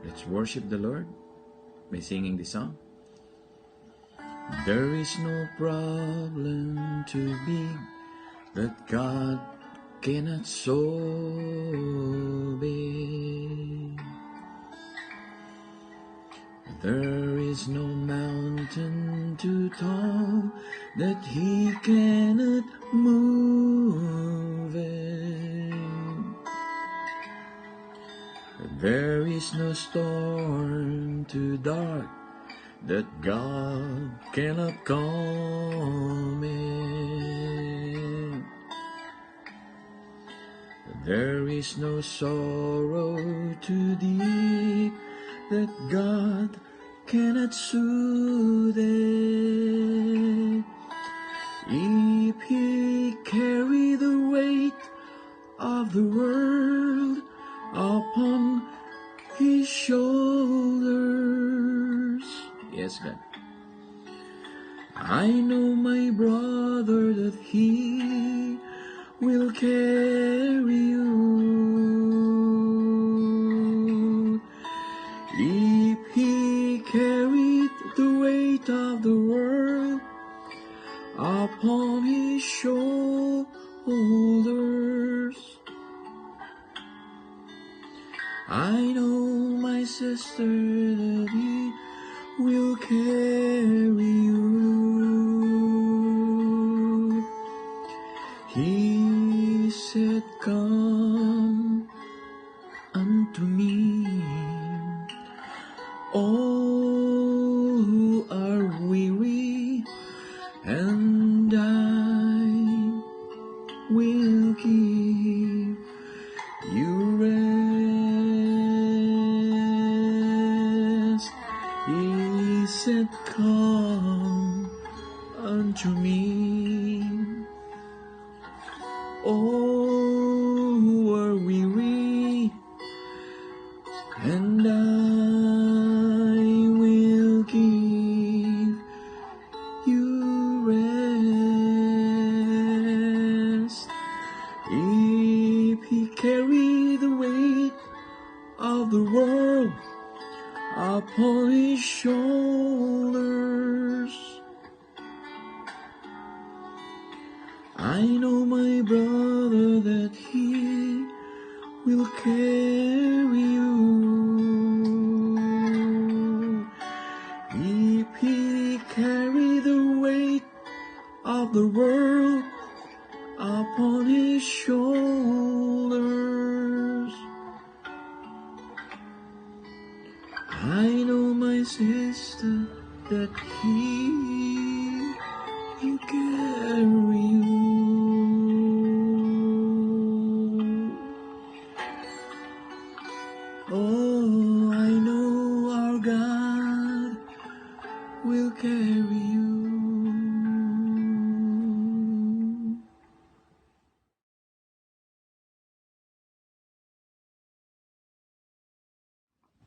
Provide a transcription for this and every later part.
Let's worship the Lord by singing this song. There is no problem too big that God cannot solve it. There is no mountain too tall that He cannot move it. There is no storm too dark that God cannot calm it. There is no sorrow too deep that God cannot soothe it. If He carry the weight of the world upon His shoulders. Yes, God. I know my brother that He will carry you. If He carried the weight of the world upon His shoulders, I know, my sister, that He will carry you. He said, come unto me, all who are weary, and I will give you rest. He said, come unto me, all who are weary, and I will give you rest. If He carry the weight of the world upon His shoulders, I know, my brother, that He will carry you. If He carry the weight of the world upon His shoulders, I know, my sister, that He will carry you. Oh, I know our God will carry you.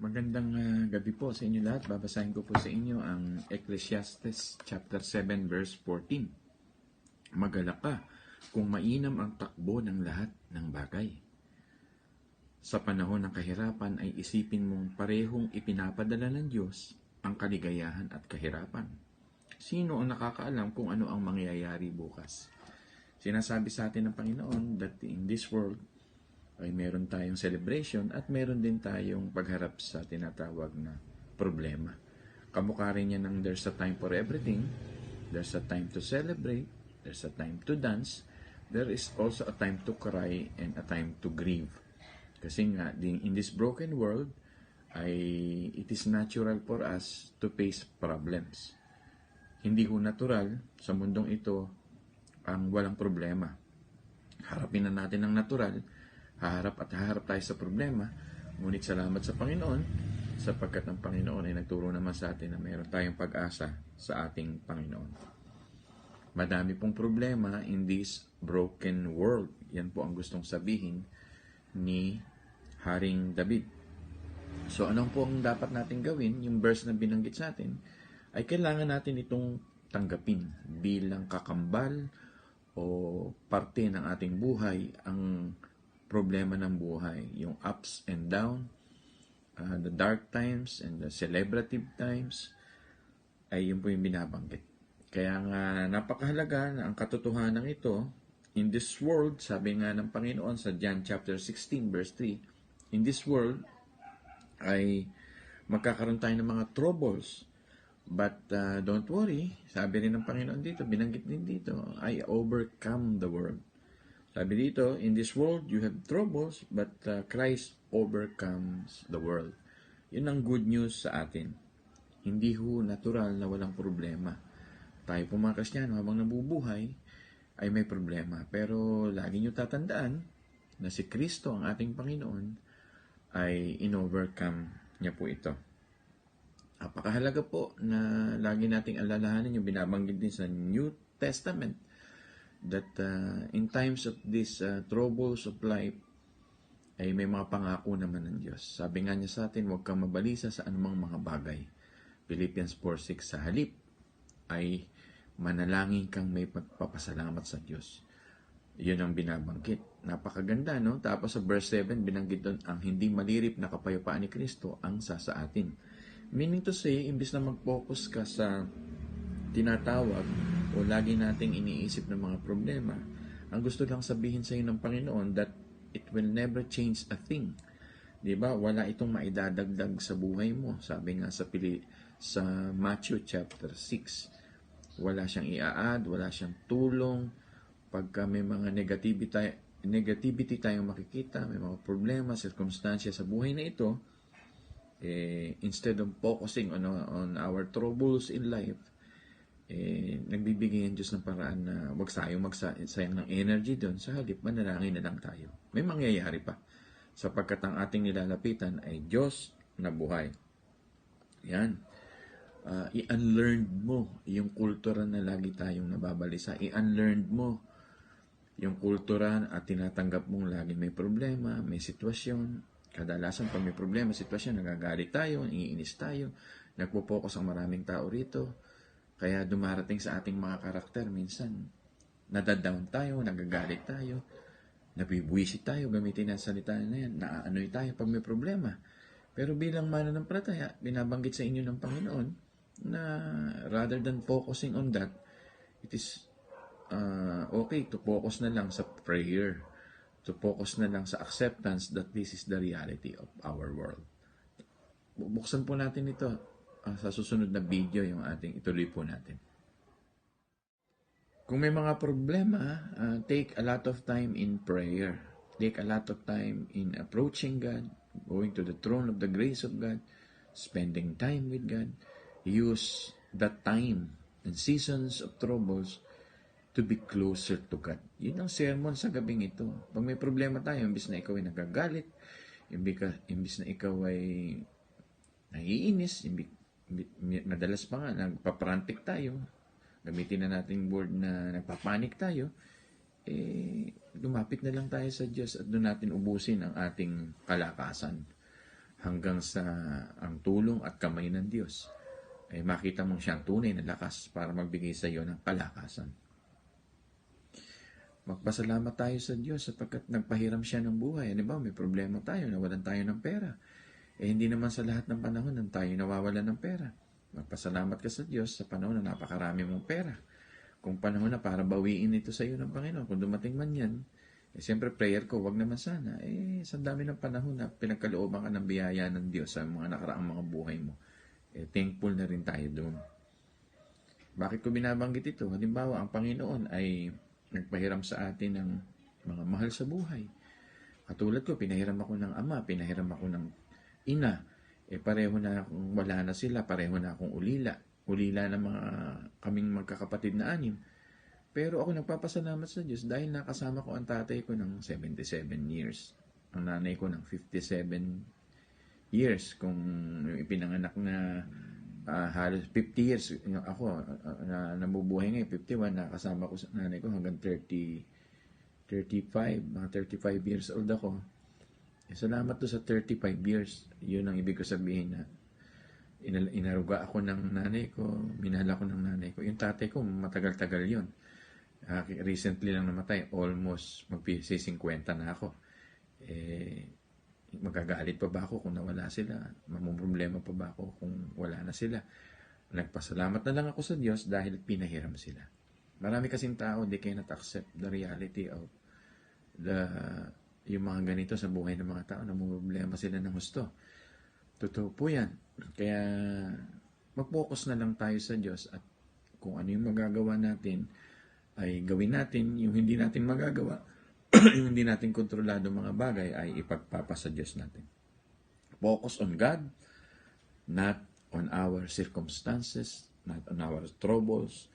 Magandang gabi po sa inyo lahat. Babasahin ko po sa inyo ang Ecclesiastes chapter 7 verse 14. Magalak ka kung mainam ang takbo ng lahat ng bagay. Sa panahon ng kahirapan ay isipin mong parehong ipinapadala ng Diyos ang kaligayahan at kahirapan. Sino ang nakakaalam kung ano ang mangyayari bukas? Sinasabi sa atin ng Panginoon that in this world ay meron tayong celebration at meron din tayong pagharap sa tinatawag na problema. Kamukha rin yan ng there's a time for everything, there's a time to celebrate, there's a time to dance, there is also a time to cry and a time to grieve. Kasi nga, in this broken world, it is natural for us to face problems. Hindi ho natural sa mundong ito ang walang problema. Harapin na natin ang natural, haharap tayo sa problema, ngunit salamat sa Panginoon, sapagkat ang Panginoon ay nagturo naman sa atin na mayroon tayong pag-asa sa ating Panginoon. Madami pong problema in this broken world. Yan po ang gustong sabihin ni Haring David. So, anong po ang dapat natin gawin? Yung verse na binanggit sa atin, ay kailangan natin itong tanggapin bilang kakambal o parte ng ating buhay, ang problema ng buhay, yung ups and down, the dark times and the celebrative times, ay yun po yung binabanggit. Kaya nga napakahalaga na ang katotohanan ito, in this world, sabi nga ng Panginoon sa John chapter 16 verse 3, in this world ay magkakaroon tayo ng mga troubles. But don't worry, sabi rin ng Panginoon dito, binanggit din dito, I overcome the world. Sabi dito, in this world you have troubles, but Christ overcomes the world. Yun ang good news sa atin. Hindi ho natural na walang problema. Tayo po mga Kristiyano habang nabubuhay ay may problema. Pero lagi nyo tatandaan na si Kristo ang ating Panginoon ay in-overcome niya po ito. Napakahalaga po na lagi nating alalahanin yung binabanggit din sa New Testament that in times of these troubles of life ay may mga pangako naman ng Diyos. Sabi nga niya sa atin, huwag kang mabalisa sa anumang mga bagay. Philippians 4:6, sa halip ay manalangin kang may pagpapasalamat sa Diyos. Yun ang binabanggit. Napakaganda, no? Tapos sa verse 7, binanggit doon, ang hindi malirip na kapayapaan ni Kristo ang sa atin. Meaning to say, imbis na mag-focus ka sa tinatawag o lagi nating iniisip ng mga problema, ang gusto lang sabihin sa iyo ng Panginoon that it will never change a thing. Diba? Wala itong maidadagdag sa buhay mo. Sabi nga sa Matthew chapter 6, wala siyang i-add, wala siyang tulong. Pagka may mga negativity tayong makikita, may mga problema, circumstansya sa buhay na ito, instead of focusing on our troubles in life, nagbibigay ang Diyos ng paraan na wag tayong magsayang ng energy doon. Sa halip, manalangin na lang tayo. May mangyayari pa. Sapagkat ang ating nilalapitan ay Diyos na buhay. Yan. I-unlearn mo yung kultura na lagi tayong nababalisa. I-unlearn mo yung kultura at tinatanggap mong lagi may problema, may sitwasyon. Kadalasan pag may problema, sitwasyon, nagagalit tayo, iinis tayo, nagpo-focus ang maraming tao rito. Kaya dumarating sa ating mga karakter, minsan, nadadown tayo, nagagalit tayo, nabibwisit tayo, gamitin ang salita na yan, naaanoy tayo pag may problema. Pero bilang mananampalataya, binabanggit sa inyo ng Panginoon na rather than focusing on that, it is okay to focus na lang sa prayer, to focus na lang sa acceptance that this is the reality of our world. Buksan po natin ito sa susunod na video, yung ating ituloy po natin. Kung may mga problema, take a lot of time in prayer. Take a lot of time in approaching God, going to the throne of the grace of God, spending time with God. Use that time and seasons of troubles to be closer to God. Yun ang sermon sa gabing ito. Pag may problema tayo, imbis na ikaw ay nagagalit, imbis na ikaw ay naiinis, madalas pa nga, nagpaparantik tayo, gamitin na natin word na nagpapanik tayo, lumapit na lang tayo sa Diyos at doon natin ubusin ang ating kalakasan hanggang sa ang tulong at kamay ng Diyos ay makita mong siyang tunay na lakas para magbigay sa iyo ng kalakasan. Magpasalamat tayo sa Diyos sapagkat nagpahiram siya ng buhay. Ano ba, may problema tayo, nawalan tayo ng pera. Hindi naman sa lahat ng panahon nang tayo nawawalan ng pera. Magpasalamat ka sa Diyos sa panahon na napakarami mong pera. Kung panahon na para bawiin ito sa iyo ng Panginoon, kung dumating man yan, siyempre prayer ko, wag naman sana. Sa dami ng panahon na pinagkalooban ka ng biyaya ng Diyos sa mga nakaraang mga buhay mo, thankful na rin tayo doon. Bakit ko binabanggit ito? Halimbawa, ang Panginoon ay nagpahiram sa atin ng mga mahal sa buhay. Katulad ko, pinahiram ako ng ama, pinahiram ako ng ina. Pareho na akong wala na sila, pareho na akong ulila. Ulila na mga kaming magkakapatid na 6. Pero ako nagpapasalamat sa Diyos dahil nakasama ko ang tatay ko ng 77 years. Ang nanay ko ng 57 years. Kung ipinanganak na halos 50 years, ako na nabubuhay ngayon, 51, nakasama ko sa nanay ko hanggang 35 years old ako. Salamat to sa 35 years. Yun ang ibig ko sabihin na inaruga ako ng nanay ko, minahal ako ng nanay ko. Yung tatay ko, matagal-tagal yun. Recently lang namatay, almost magpisi 50 na ako. Magagalit pa ba ako kung nawala sila? Mamumroblema pa ba ako kung wala na sila? Nagpasalamat na lang ako sa Diyos dahil pinahiram sila. Marami kasing tao, they cannot accept the reality of yung mga ganito sa buhay ng mga tao. Namumroblema sila ng gusto. Totoo po yan. Kaya mag-focus na lang tayo sa Diyos at kung ano yung magagawa natin, ay gawin natin. Yung hindi natin magagawa, yung hindi natin kontrolado mga bagay, ay ipagpapasa Diyos natin. Focus on God, not on our circumstances, not on our troubles,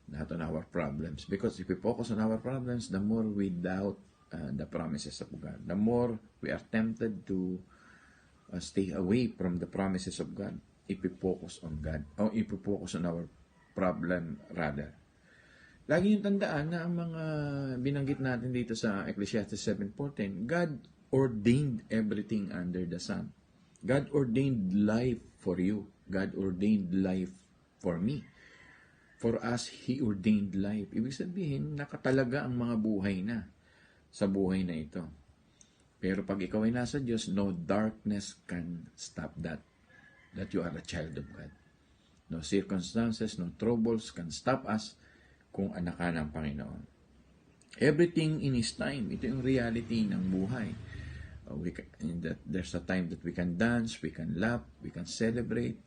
not on our problems. Because if we focus on our problems, the more we doubt the promises of God. The more we are tempted to stay away from the promises of God if we focus on God, or if we focus on our problem rather. Lagi yung tandaan na ang mga binanggit natin dito sa Ecclesiastes 7:14, God ordained everything under the sun. God ordained life for you. God ordained life for me. For us, He ordained life. Ibig sabihin, nakatalaga ang mga buhay na sa buhay na ito. Pero pag ikaw ay nasa Diyos, no darkness can stop that you are a child of God. No circumstances, no troubles can stop us kung anak ka ng Panginoon. Everything in His time. Ito yung reality ng buhay. There's a time that we can dance, we can laugh, we can celebrate.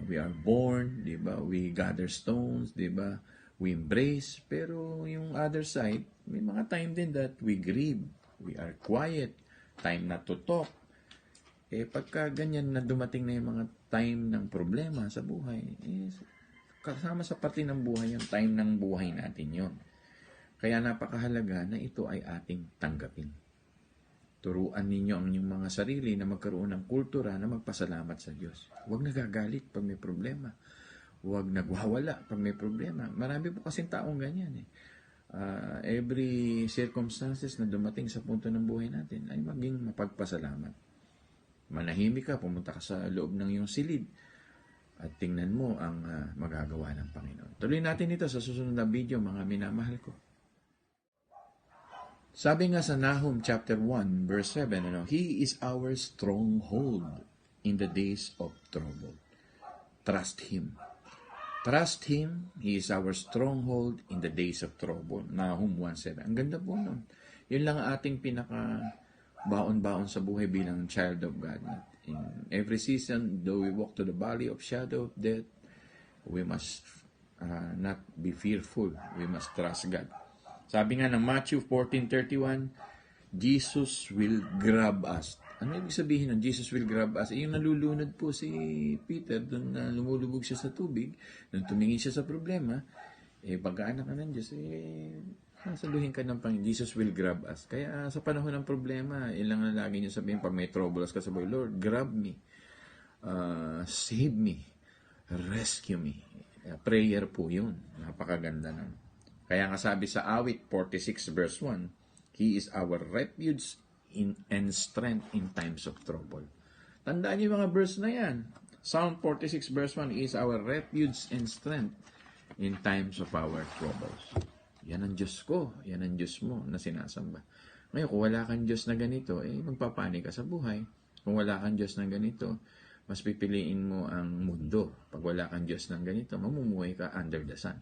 We are born, di ba? We gather stones, di ba? We embrace. Pero yung other side, may mga time din that we grieve. We are quiet. Time not to talk. Pagka ganyan na dumating na yung mga time ng problema sa buhay, kasama sa parte ng buhay yung time ng buhay natin yon. Kaya napakahalaga na ito ay ating tanggapin. Turuan ninyo ang inyong mga sarili na magkaroon ng kultura na magpasalamat sa Diyos. Huwag nagagalit pag may problema. Huwag nagwawala pag may problema. Marami po kasing taong ganyan every circumstances na dumating sa punto ng buhay natin ay maging mapagpasalamat. Manahimik ka, pumunta ka sa loob ng iyong silid at tingnan mo ang magagawa ng Panginoon. Tuloy natin ito sa susunod na video, mga minamahal ko. Sabi nga sa Nahum chapter 1 verse 7, He is our stronghold in the days of trouble. Trust Him. Trust Him. He is our stronghold in the days of trouble. Nahum 1:7. Ang ganda po nun. Yun lang ang ating pinaka baon-baon sa buhay bilang child of God. In every season, though we walk to the valley of shadow of death, we must not be fearful. We must trust God. Sabi nga ng Matthew 14:31, Jesus will grab us. Ano ibig sabihin ng Jesus will grab us? Yung nalulunod po si Peter, doon na lumulubog siya sa tubig, nung tumingin siya sa problema, pagkaanak ka ng Diyos, saluhin ka ng Panginoon, Jesus will grab us. Kaya sa panahon ng problema, ilang na lagi niyo sabihin, pag may troubles ka sa buhay, Lord, grab me, save me, rescue me. Prayer po yun. Napakaganda nun. Kaya nga sabi sa Awit 46 verse 1, He is our refuge and strength in times of trouble. Tandaan niyo yung mga verse na yan. Psalm 46 verse 1 is our refuge and strength in times of our troubles. Yan ang Diyos ko, yan ang Diyos mo na sinasamba. Ngayon, kung wala kang Diyos na ganito, magpapanik ka sa buhay. Kung wala kang Diyos na ganito, mas pipiliin mo ang mundo. Pag wala kang Diyos na ganito, mamumuhay ka under the sun.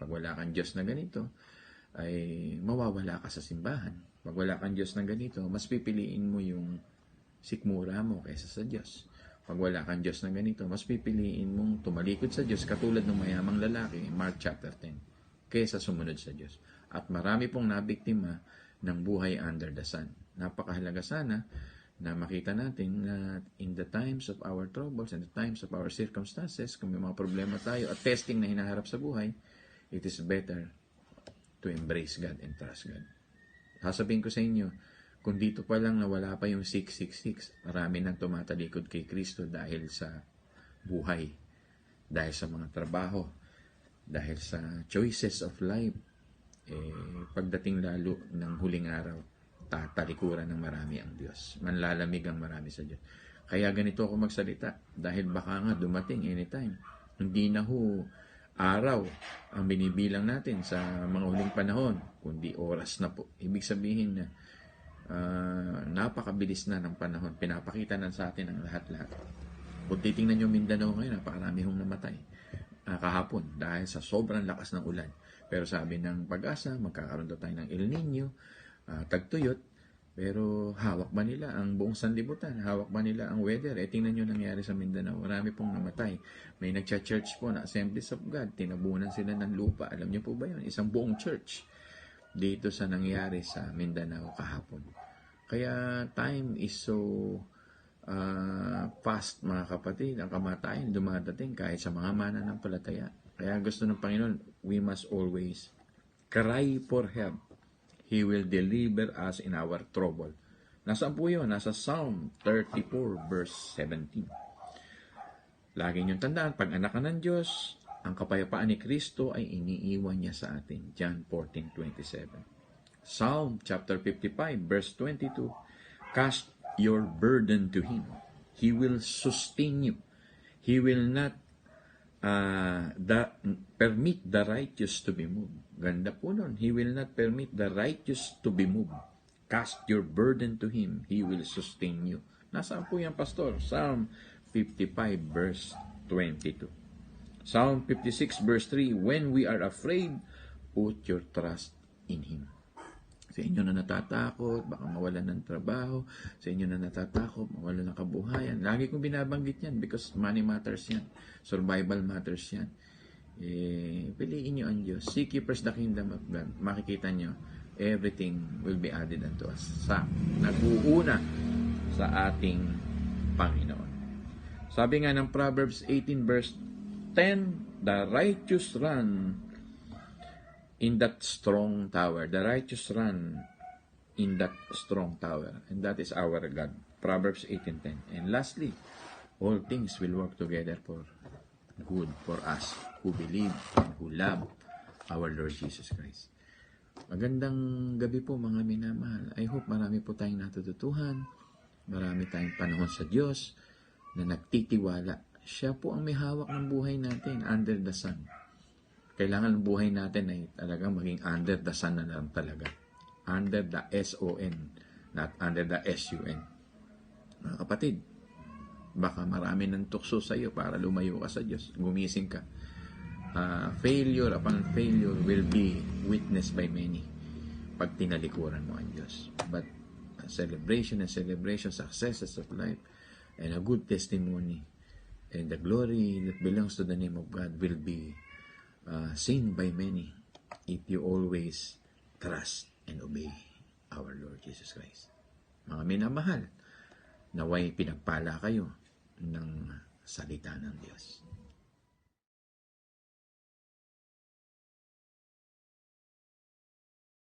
Pag wala kang Diyos na ganito, ay mawawala ka sa simbahan. Pag wala kang Diyos na ganito, mas pipiliin mo yung sikmura mo kaysa sa Diyos. Pag wala kang Diyos na ganito, mas pipiliin mong tumalikod sa Diyos katulad ng mayamang lalaki, Mark chapter 10, kaysa sumunod sa Diyos. At marami pong nabiktima ng buhay under the sun. Napakahalaga sana na makita natin na in the times of our troubles, in the times of our circumstances, kung may mga problema tayo at testing na hinaharap sa buhay, it is better to embrace God and trust God. Sasabihin ko sa inyo, kung dito pa lang na wala pa yung 666, marami nang tumatalikod kay Kristo dahil sa buhay, dahil sa mga trabaho, dahil sa choices of life. Pagdating lalo ng huling araw, tatalikuran ng marami ang Diyos. Manlalamig ang marami sa Diyos. Kaya ganito ako magsalita, dahil baka nga dumating anytime. Hindi na araw ang binibilang natin sa mga huling panahon, kundi oras na po. Ibig sabihin na napakabilis na ng panahon. Pinapakita na sa atin ang lahat-lahat. Kung titingnan nyo Mindanao ngayon, napakarami hong namatay kahapon dahil sa sobrang lakas ng ulan. Pero sabi ng Pag-asa, magkakaroon daw tayo ng El Nino, tagtuyot. Pero hawak ba nila ang buong sanlibutan? Hawak ba nila ang weather? Tingnan nyo nangyari sa Mindanao. Marami pong namatay. May nagcha-church po na Assemblies of God. Tinabunan sila ng lupa. Alam nyo po ba yun? Isang buong church dito sa nangyari sa Mindanao kahapon. Kaya time is so fast, mga kapatid. Ang kamatayan dumadating kahit sa mga mananampalataya. Kaya gusto ng Panginoon, we must always cry for help. He will deliver us in our trouble. Nasaan po yun? Nasa Psalm 34 verse 17. Lagi niyong tandaan, pag anak ka ng Diyos, ang kapayapaan ni Kristo ay iniiwan niya sa atin. John 14:27. Psalm chapter 55 verse 22. Cast your burden to Him. He will sustain you. He will not permit the righteous to be moved. Ganda po nun. He will not permit the righteous to be moved. Cast your burden to Him. He will sustain you. Nasaan po yan, Pastor? Psalm 55 verse 22. Psalm 56 verse 3, when we are afraid, put your trust in Him. Sa inyo na natatakot, baka mawalan ng trabaho. Sa inyo na natatakot, mawalan ng kabuhayan. Lagi kong binabanggit yan because money matters yan. Survival matters yan. Piliin nyo ang Diyos. Seek ye first the kingdom of God. Makikita nyo, everything will be added unto us. Nag-uuna sa ating Panginoon. Sabi nga ng Proverbs 18 verse 10, the righteous run in that strong tower. The righteous run in that strong tower. And that is our God. Proverbs 18:10. And lastly, all things will work together for good for us who believe and who love our Lord Jesus Christ. Magandang gabi po mga minamahal. I hope marami po tayong natututuhan. Marami tayong panahon sa Diyos na nagtitiwala. Siya po ang may hawak ng buhay natin under the sun. Kailangan ang buhay natin ay talagang maging under the sun na lang talaga. Under the S-O-N, not under the S-U-N. Mga kapatid, baka marami ng tukso sa iyo para lumayo ka sa Diyos. Gumising ka. Failure upon failure will be witnessed by many pag tinalikuran mo ang Diyos. But celebration, successes of life, and a good testimony, and the glory that belongs to the name of God will be seen by many if you always trust and obey our Lord Jesus Christ. Mga minamahal, naway pinagpala kayo ng salita ng Diyos.